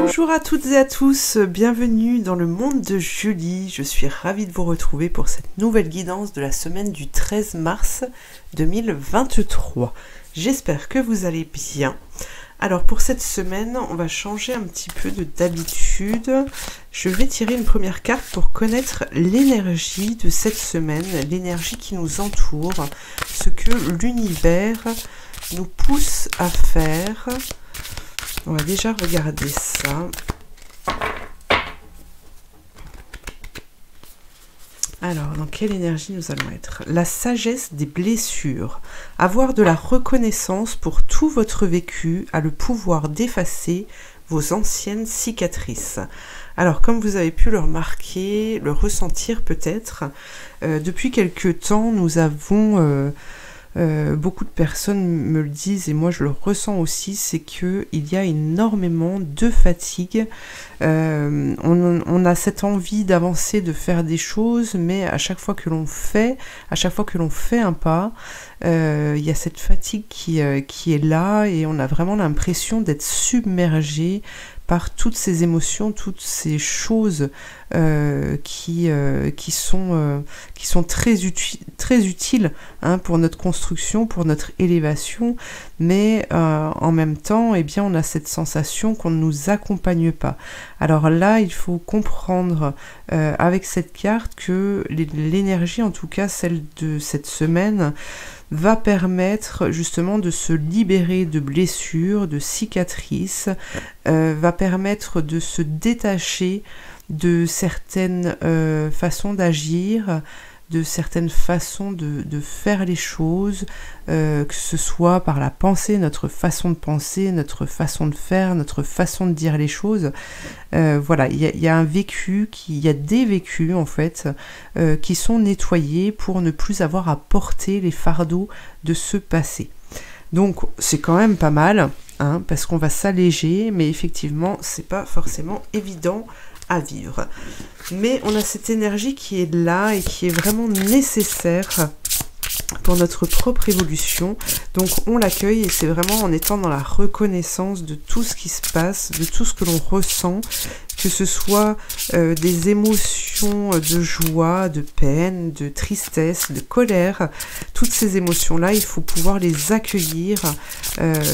Bonjour à toutes et à tous, bienvenue dans le monde de Julie. Je suis ravie de vous retrouver pour cette nouvelle guidance de la semaine du 13 mars 2023. J'espère que vous allez bien. Alors pour cette semaine, on va changer un petit peu de d'habitude. Je vais tirer une première carte pour connaître l'énergie de cette semaine, l'énergie qui nous entoure, ce que l'univers nous pousse à faire. On va déjà regarder ça. Alors, dans quelle énergie nous allons être? La sagesse des blessures. Avoir de la reconnaissance pour tout votre vécu a le pouvoir d'effacer vos anciennes cicatrices. Alors, comme vous avez pu le remarquer, le ressentir peut-être, depuis quelque temps, nous avons... beaucoup de personnes me le disent et moi je le ressens aussi, c'est qu'il y a énormément de fatigue. On a cette envie d'avancer, de faire des choses, mais à chaque fois que l'on fait un pas, il y a cette fatigue qui est là et on a vraiment l'impression d'être submergé par toutes ces émotions, toutes ces choses qui sont très utiles hein, pour notre construction, pour notre élévation, mais en même temps, eh bien, on a cette sensation qu'on ne nous accompagne pas. Alors là, il faut comprendre avec cette carte que l'énergie, en tout cas celle de cette semaine, va permettre justement de se libérer de blessures, de cicatrices, va permettre de se détacher de certaines façons d'agir, de certaines façons de faire les choses, que ce soit par la pensée, notre façon de penser, notre façon de faire, notre façon de dire les choses. Voilà, il y a un vécu, il y a des vécus en fait, qui sont nettoyés pour ne plus avoir à porter les fardeaux de ce passé. Donc c'est quand même pas mal, hein, parce qu'on va s'alléger, mais effectivement c'est pas forcément évident à vivre. Mais on a cette énergie qui est là et qui est vraiment nécessaire pour notre propre évolution. Donc on l'accueille et c'est vraiment en étant dans la reconnaissance de tout ce qui se passe, de tout ce que l'on ressent, que ce soit des émotions de joie, de peine, de tristesse, de colère. Toutes ces émotions-là, il faut pouvoir les accueillir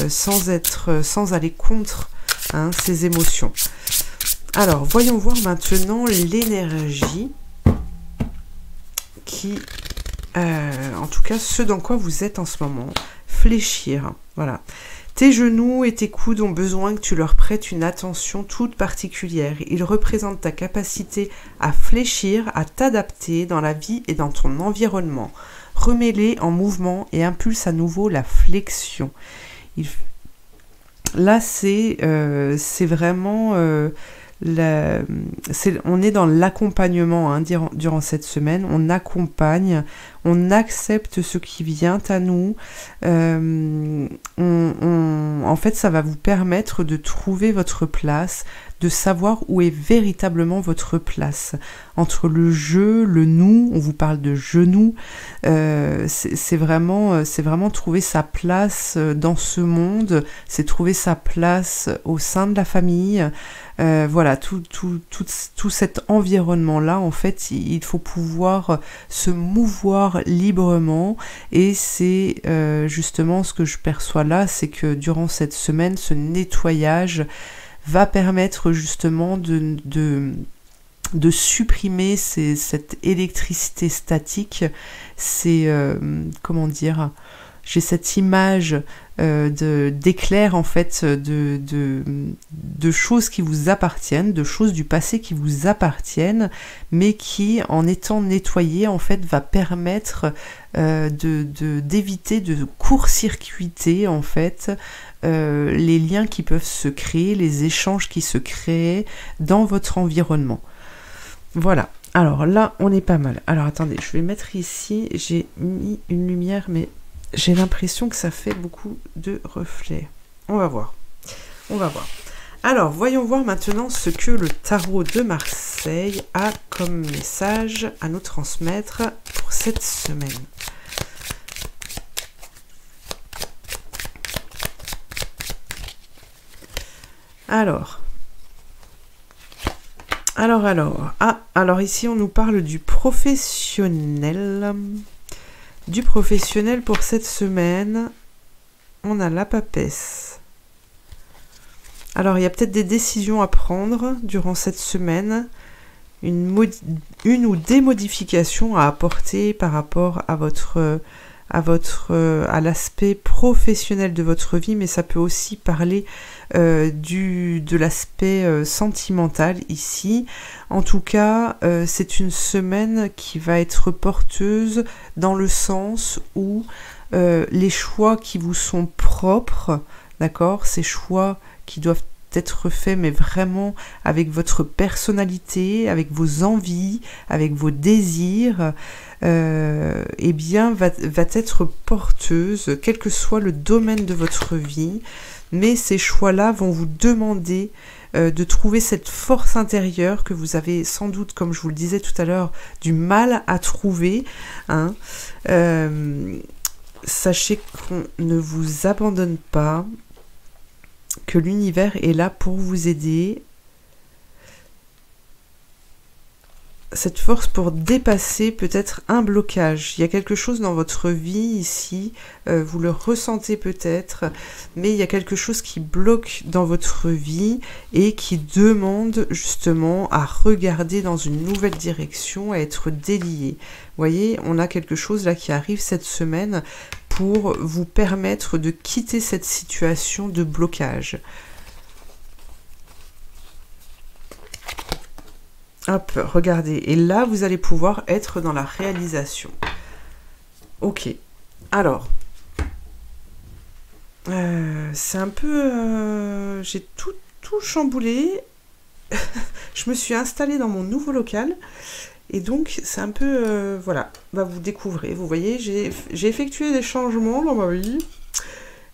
sans aller contre hein, ces émotions. Alors, voyons voir maintenant l'énergie qui, en tout cas, ce dans quoi vous êtes en ce moment. Fléchir, voilà. Tes genoux et tes coudes ont besoin que tu leur prêtes une attention toute particulière. Ils représentent ta capacité à fléchir, à t'adapter dans la vie et dans ton environnement. Remets-les en mouvement et impulse à nouveau la flexion. Là, c'est vraiment... on est dans l'accompagnement hein, durant cette semaine, on accompagne, on accepte ce qui vient à nous, en fait ça va vous permettre de trouver votre place, de savoir où est véritablement votre place, entre le je, le nous, on vous parle de genou, c'est vraiment trouver sa place dans ce monde, c'est trouver sa place au sein de la famille, voilà, tout cet environnement-là, en fait, il faut pouvoir se mouvoir librement et c'est justement ce que je perçois là, c'est que durant cette semaine, ce nettoyage va permettre justement de supprimer cette électricité statique, comment dire, j'ai cette image d'éclair en fait, de choses qui vous appartiennent, de choses du passé qui vous appartiennent, mais qui, en étant nettoyées, en fait, va permettre d'éviter de court-circuiter en fait les liens qui peuvent se créer, les échanges qui se créent dans votre environnement. Voilà. Alors là, on est pas mal. Alors attendez, je vais mettre ici, j'ai mis une lumière, mais j'ai l'impression que ça fait beaucoup de reflets. On va voir. On va voir. Alors, voyons voir maintenant ce que le tarot de Marseille a comme message à nous transmettre pour cette semaine. Alors, Alors ici on nous parle du professionnel. Du professionnel pour cette semaine. On a la papesse. Alors il y a peut-être des décisions à prendre durant cette semaine. Une ou des modifications à apporter par rapport à l'aspect professionnel de votre vie, mais ça peut aussi parler de l'aspect sentimental ici. En tout cas, c'est une semaine qui va être porteuse dans le sens où les choix qui vous sont propres, d'accord, ces choix qui doivent être faits, mais vraiment avec votre personnalité, avec vos envies, avec vos désirs, eh bien, va être porteuse, quel que soit le domaine de votre vie. Mais ces choix-là vont vous demander de trouver cette force intérieure que vous avez sans doute, comme je vous le disais tout à l'heure, du mal à trouver, hein. Sachez qu'on ne vous abandonne pas, que l'univers est là pour vous aider. Cette force pour dépasser peut-être un blocage. Il y a quelque chose dans votre vie ici, vous le ressentez peut-être, mais il y a quelque chose qui bloque dans votre vie et qui demande justement à regarder dans une nouvelle direction, à être délié. Vous voyez, on a quelque chose là qui arrive cette semaine pour vous permettre de quitter cette situation de blocage. Hop, regardez. Et là, vous allez pouvoir être dans la réalisation. Ok. Alors, c'est un peu... j'ai tout chamboulé. Je me suis installée dans mon nouveau local. Et donc, c'est un peu... voilà, bah, vous découvrez. Vous voyez, j'ai effectué des changements dans ma vie.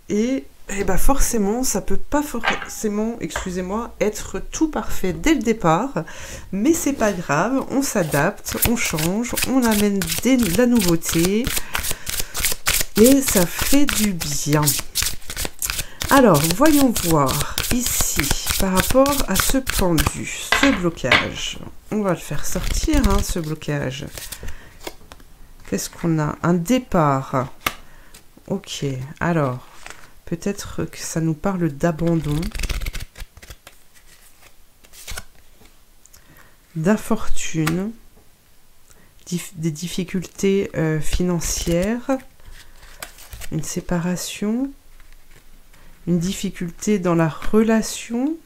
Et bah forcément, ça peut pas forcément, excusez-moi, être tout parfait dès le départ. Mais c'est pas grave, on s'adapte, on change, on amène de la nouveauté. Et ça fait du bien. Alors, voyons voir ici, par rapport à ce pendu, ce blocage. On va le faire sortir, hein, ce blocage. Qu'est-ce qu'on a? Un départ. Ok, alors, peut-être que ça nous parle d'abandon, d'infortune, des difficultés financières, une séparation, une difficulté dans la relation.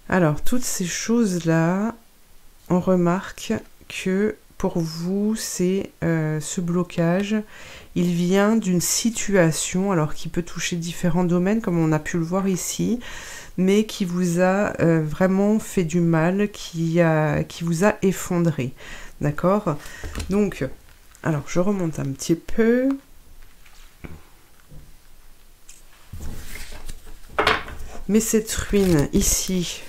Alors, toutes ces choses-là, on remarque que pour vous, c'est ce blocage, il vient d'une situation, alors qui peut toucher différents domaines, comme on a pu le voir ici, mais qui vous a vraiment fait du mal, qui vous a effondré. D'accord? Donc, alors, je remonte un petit peu. Mais cette ruine ici,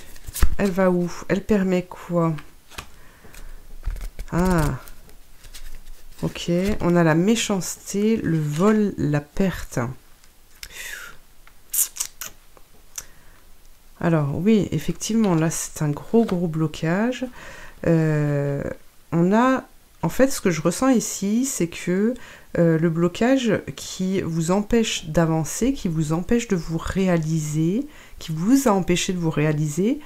elle va où? Elle permet quoi? Ah, ok, on a la méchanceté, le vol, la perte. Alors oui, effectivement, là c'est un gros blocage. On a, en fait, ce que je ressens ici, c'est que le blocage qui vous empêche d'avancer, qui vous empêche de vous réaliser, qui vous a empêché de vous réaliser,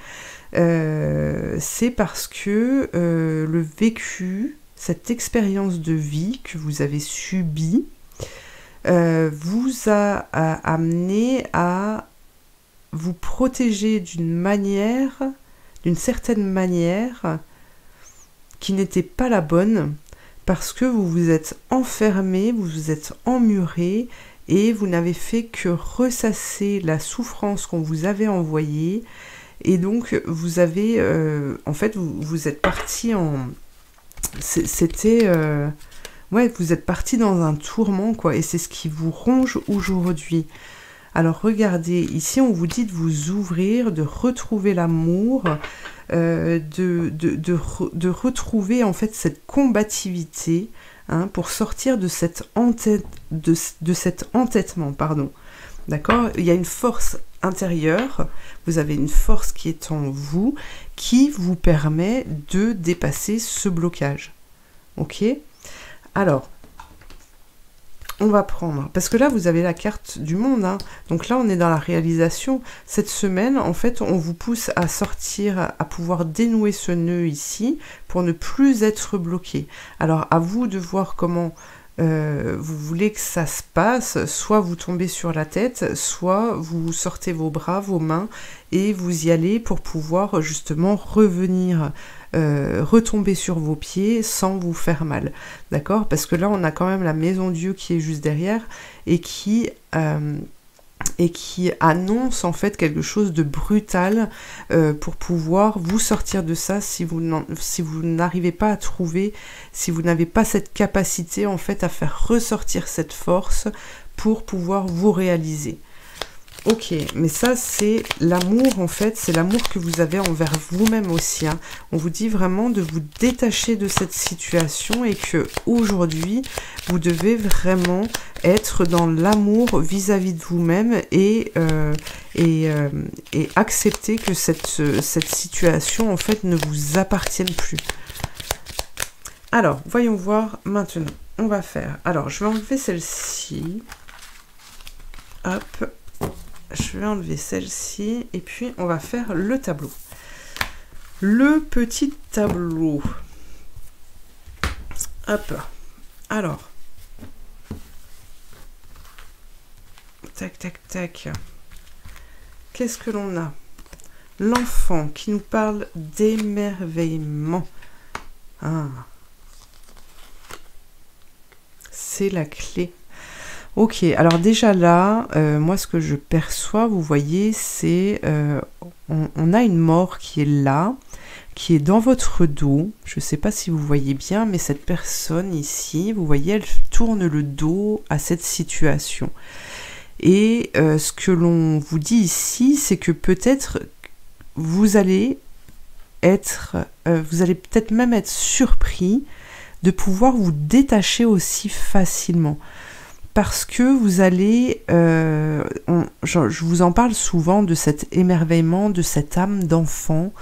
c'est parce que le vécu, cette expérience de vie que vous avez subie, vous a amené à vous protéger d'une certaine manière qui n'était pas la bonne, parce que vous vous êtes enfermé, vous vous êtes emmuré, et vous n'avez fait que ressasser la souffrance qu'on vous avait envoyée, et donc vous avez, en fait, vous êtes parti en... C'était... ouais, vous êtes parti dans un tourment, quoi, et c'est ce qui vous ronge aujourd'hui. Alors regardez, ici on vous dit de vous ouvrir, de retrouver l'amour, de retrouver en fait cette combativité, hein, pour sortir de cet entêtement, pardon. D'accord? Il y a une force intérieure, vous avez une force qui est en vous, qui vous permet de dépasser ce blocage. Ok? Alors, on va prendre, parce que là vous avez la carte du monde, hein. Donc là on est dans la réalisation. Cette semaine en fait on vous pousse à sortir, à pouvoir dénouer ce nœud ici pour ne plus être bloqué. Alors à vous de voir comment vous voulez que ça se passe, soit vous tombez sur la tête, soit vous sortez vos bras, vos mains et vous y allez pour pouvoir justement revenir, retomber sur vos pieds sans vous faire mal, d'accord? Parce que là on a quand même la maison Dieu qui est juste derrière et qui annonce en fait quelque chose de brutal pour pouvoir vous sortir de ça si vous n'arrivez pas à trouver, si vous n'avez pas cette capacité en fait à faire ressortir cette force pour pouvoir vous réaliser. Ok, mais ça c'est l'amour en fait, c'est l'amour que vous avez envers vous-même aussi, hein. On vous dit vraiment de vous détacher de cette situation et que aujourd'hui vous devez vraiment être dans l'amour vis-à-vis de vous-même et accepter que cette situation en fait ne vous appartienne plus. Alors, voyons voir maintenant. On va faire. Alors, je vais enlever celle-ci. Hop. Je vais enlever celle-ci et puis on va faire le tableau. Le petit tableau. Hop. Alors. Tac, tac, tac. Qu'est-ce que l'on a? L'enfant qui nous parle d'émerveillement. Ah. C'est la clé. Ok, alors déjà là, moi ce que je perçois, vous voyez, c'est on a une mort qui est là, qui est dans votre dos. Je ne sais pas si vous voyez bien, mais cette personne ici, vous voyez, elle tourne le dos à cette situation. Et ce que l'on vous dit ici, c'est que peut-être vous allez peut-être même être surpris de pouvoir vous détacher aussi facilement. Parce que vous allez, je vous en parle souvent de cet émerveillement, de cette âme d'enfant,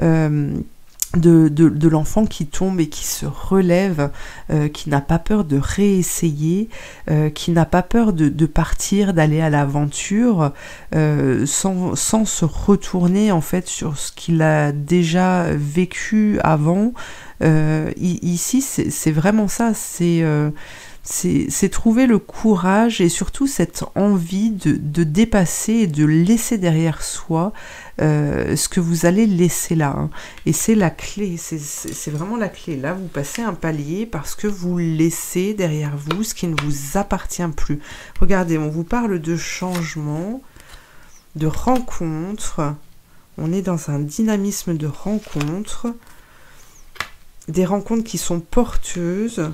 de l'enfant qui tombe et qui se relève, qui n'a pas peur de réessayer, qui n'a pas peur de partir, d'aller à l'aventure, sans se retourner en fait sur ce qu'il a déjà vécu avant. Ici, c'est vraiment ça, c'est trouver le courage et surtout cette envie de dépasser et de laisser derrière soi ce que vous allez laisser là, hein. Et c'est la clé, c'est vraiment la clé. Là, vous passez un palier parce que vous laissez derrière vous ce qui ne vous appartient plus. Regardez, on vous parle de changement, de rencontre. On est dans un dynamisme de rencontre, des rencontres qui sont porteuses,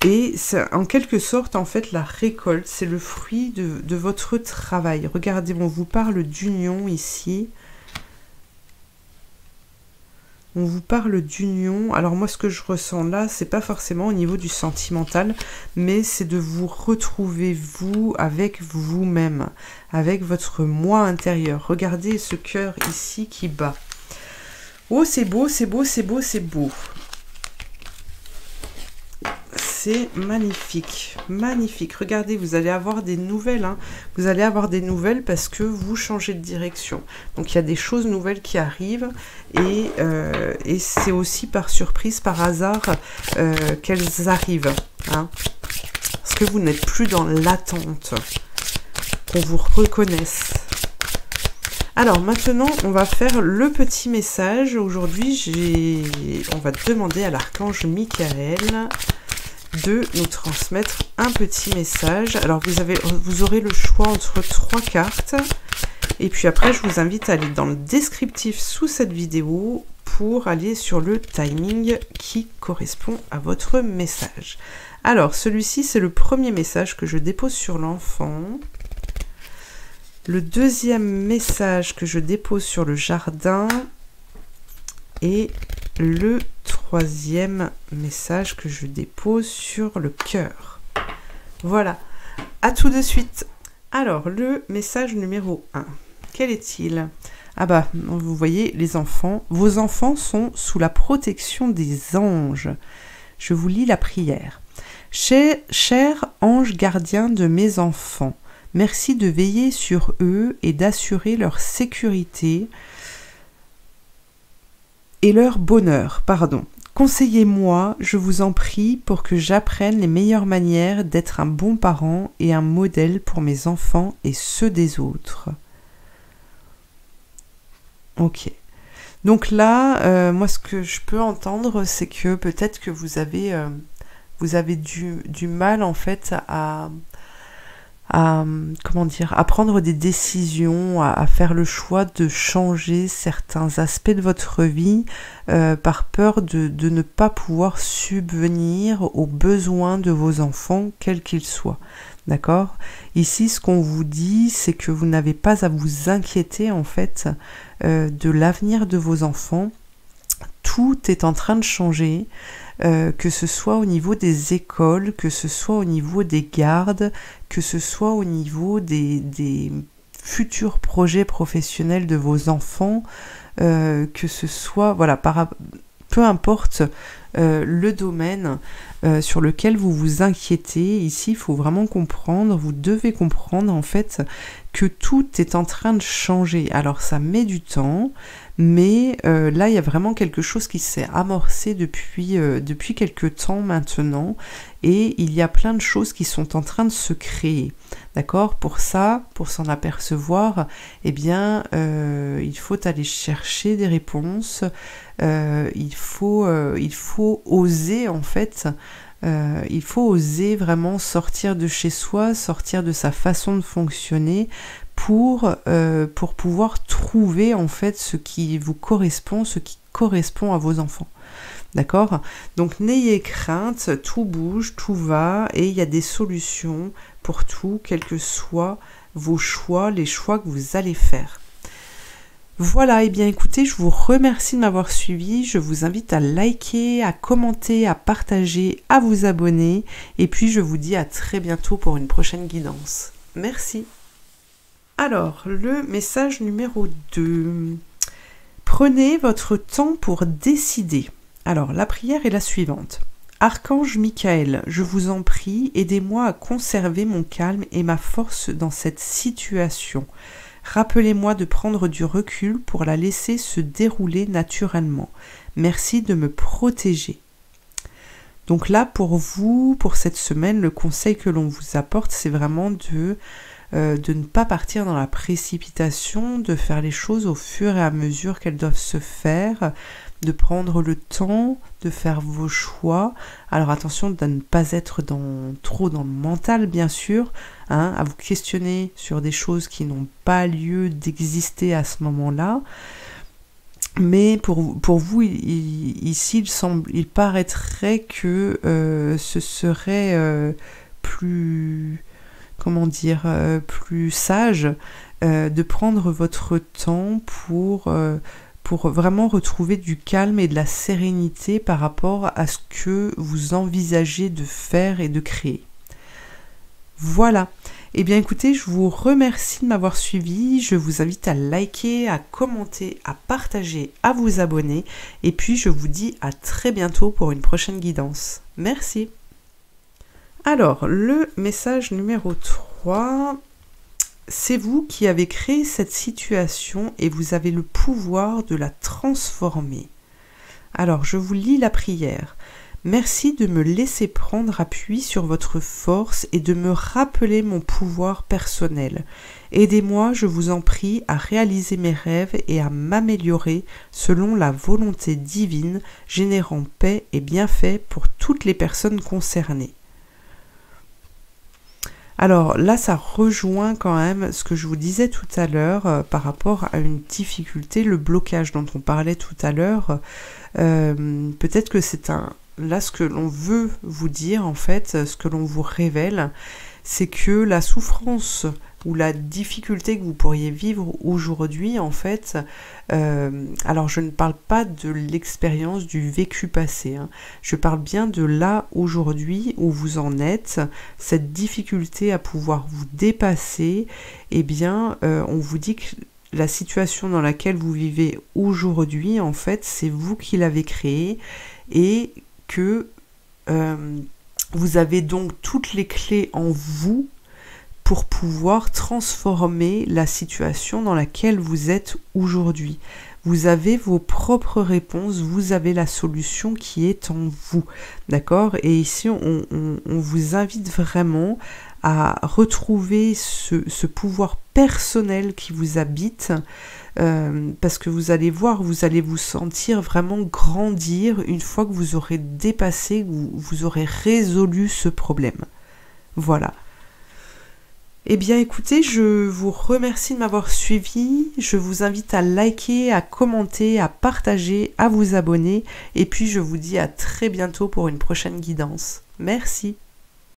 et c'est en quelque sorte en fait la récolte, c'est le fruit de votre travail. Regardez, on vous parle d'union ici. On vous parle d'union. Alors moi ce que je ressens là, c'est pas forcément au niveau du sentimental, mais c'est de vous retrouver vous avec vous-même, avec votre moi intérieur. Regardez ce cœur ici qui bat. Oh, c'est beau, c'est beau, c'est beau, c'est beau. C'est magnifique, magnifique. Regardez, vous allez avoir des nouvelles, hein. Vous allez avoir des nouvelles parce que vous changez de direction. Donc, il y a des choses nouvelles qui arrivent et c'est aussi par surprise, par hasard qu'elles arrivent, hein. Parce que vous n'êtes plus dans l'attente, qu'on vous reconnaisse. Alors maintenant, on va faire le petit message. Aujourd'hui, on va demander à l'archange Michael de nous transmettre un petit message. Alors vous aurez le choix entre 3 cartes. Et puis après, je vous invite à aller dans le descriptif sous cette vidéo pour aller sur le timing qui correspond à votre message. Alors, celui-ci, c'est le premier message que je dépose sur l'enfant. Le deuxième message que je dépose sur le jardin. Et le troisième message que je dépose sur le cœur. Voilà, à tout de suite. Alors, le message numéro 1, quel est-il? Ah bah, vous voyez, les enfants, vos enfants sont sous la protection des anges. Je vous lis la prière. Cher ange gardien de mes enfants, merci de veiller sur eux et d'assurer leur sécurité et leur bonheur, Conseillez-moi, je vous en prie, pour que j'apprenne les meilleures manières d'être un bon parent et un modèle pour mes enfants et ceux des autres. Ok. Donc là, moi, ce que je peux entendre, c'est que peut-être que vous avez du mal, en fait, à prendre des décisions, à faire le choix de changer certains aspects de votre vie par peur de ne pas pouvoir subvenir aux besoins de vos enfants, quels qu'ils soient. D'accord? Ici, ce qu'on vous dit, c'est que vous n'avez pas à vous inquiéter, en fait, de l'avenir de vos enfants. Tout est en train de changer. Que ce soit au niveau des écoles, que ce soit au niveau des gardes, que ce soit au niveau des futurs projets professionnels de vos enfants, que ce soit, voilà, peu importe le domaine sur lequel vous vous inquiétez, ici il faut vraiment comprendre, vous devez comprendre en fait que tout est en train de changer. Alors ça met du temps, mais là il y a vraiment quelque chose qui s'est amorcé depuis quelques temps maintenant, et il y a plein de choses qui sont en train de se créer. D'accord? Pour ça, pour s'en apercevoir, eh bien il faut aller chercher des réponses, il faut oser en fait. Il faut oser vraiment sortir de chez soi, sortir de sa façon de fonctionner pour pouvoir trouver en fait ce qui vous correspond, ce qui correspond à vos enfants. D'accord? Donc n'ayez crainte, tout bouge, tout va, et il y a des solutions pour tout, quels que soient vos choix, les choix que vous allez faire. Voilà, et bien écoutez, je vous remercie de m'avoir suivi, je vous invite à liker, à commenter, à partager, à vous abonner, et puis je vous dis à très bientôt pour une prochaine guidance. Merci. Alors, le message numéro 2. Prenez votre temps pour décider. Alors, la prière est la suivante. Archange Michael, je vous en prie, aidez-moi à conserver mon calme et ma force dans cette situation. Rappelez-moi de prendre du recul pour la laisser se dérouler naturellement. Merci de me protéger. Donc là, pour vous, pour cette semaine, le conseil que l'on vous apporte, c'est vraiment de ne pas partir dans la précipitation, de faire les choses au fur et à mesure qu'elles doivent se faire, de prendre le temps, de faire vos choix. Alors attention de ne pas être trop dans le mental, bien sûr, hein, à vous questionner sur des choses qui n'ont pas lieu d'exister à ce moment-là. Mais pour vous, ici, il paraîtrait que ce serait plus sage de prendre votre temps pour vraiment retrouver du calme et de la sérénité par rapport à ce que vous envisagez de faire et de créer. Voilà. Eh bien écoutez, je vous remercie de m'avoir suivi, je vous invite à liker, à commenter, à partager, à vous abonner, et puis je vous dis à très bientôt pour une prochaine guidance. Merci. Alors, le message numéro 3, c'est vous qui avez créé cette situation et vous avez le pouvoir de la transformer. Alors, je vous lis la prière. Merci de me laisser prendre appui sur votre force et de me rappeler mon pouvoir personnel. Aidez-moi, je vous en prie, à réaliser mes rêves et à m'améliorer selon la volonté divine, générant paix et bienfaits pour toutes les personnes concernées. Alors là, ça rejoint quand même ce que je vous disais tout à l'heure par rapport à une difficulté, le blocage dont on parlait tout à l'heure. Peut-être que c'est là ce que l'on veut vous dire en fait, ce que l'on vous révèle, c'est que la souffrance ou la difficulté que vous pourriez vivre aujourd'hui, en fait, alors je ne parle pas de l'expérience du vécu passé, hein. Je parle bien de là, aujourd'hui, où vous en êtes, cette difficulté à pouvoir vous dépasser, eh bien, on vous dit que la situation dans laquelle vous vivez aujourd'hui, en fait, c'est vous qui l'avez créée et que vous avez donc toutes les clés en vous pour pouvoir transformer la situation dans laquelle vous êtes aujourd'hui. Vous avez vos propres réponses, vous avez la solution qui est en vous, d'accord? Et ici, on vous invite vraiment à retrouver ce pouvoir personnel qui vous habite, parce que vous allez voir, vous allez vous sentir vraiment grandir une fois que vous aurez dépassé, que vous aurez résolu ce problème. Voilà. Eh bien écoutez, je vous remercie de m'avoir suivi, je vous invite à liker, à commenter, à partager, à vous abonner, et puis je vous dis à très bientôt pour une prochaine guidance. Merci.